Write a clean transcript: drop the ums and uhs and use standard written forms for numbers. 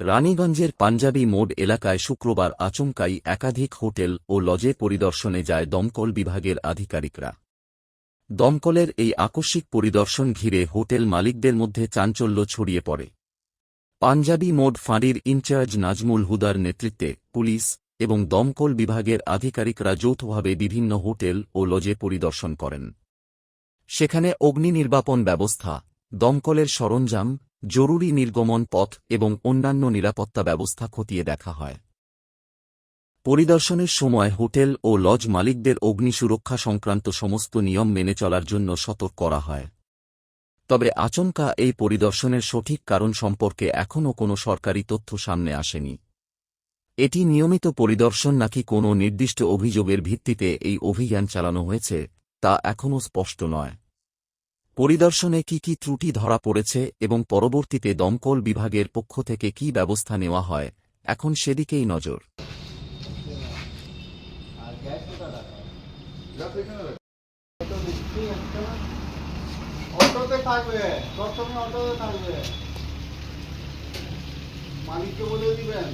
রানীগঞ্জের পাঞ্জাবি মোড় এলাকায় শুক্রবার আচমকাই একাধিক হোটেল ও লজে পরিদর্শনে যায় দমকল বিভাগের আধিকারিকরা। দমকলের এই আকস্মিক পরিদর্শন ঘিরে হোটেল মালিকদের মধ্যে চাঞ্চল্য ছড়িয়ে পড়ে। পাঞ্জাবি মোড় ফাঁড়ির ইনচার্জ নাজমুল হুদার নেতৃত্বে পুলিশ এবং দমকল বিভাগের আধিকারিকরা যৌথভাবে বিভিন্ন হোটেল ও লজে পরিদর্শন করেন। সেখানে অগ্নি নির্বাপন ব্যবস্থা, দমকলের সরঞ্জাম, জরুরি নির্গমন পথ এবং অন্যান্য নিরাপত্তা ব্যবস্থা খতিয়ে দেখা হয়। পরিদর্শনের সময় হোটেল ও লজ মালিকদের অগ্নি সুরক্ষা সংক্রান্ত সমস্ত নিয়ম মেনে চলার জন্য সতর্ক করা হয়। তবে আচমকা এই পরিদর্শনের সঠিক কারণ সম্পর্কে এখনও কোনো সরকারি তথ্য সামনে আসেনি। এটি নিয়মিত পরিদর্শন নাকি কোনো নির্দিষ্ট অভিযোগের ভিত্তিতে এই অভিযান চালানো হয়েছে তা এখনও স্পষ্ট নয়। পরিদর্শনে কি কি ত্রুটি ধরা পড়েছে এবং পরবর্তীতে দমকল বিভাগের পক্ষ থেকে কি ব্যবস্থা নেওয়া হয়, এখন সেদিকেই নজর। মালিককে বলে দিবেন।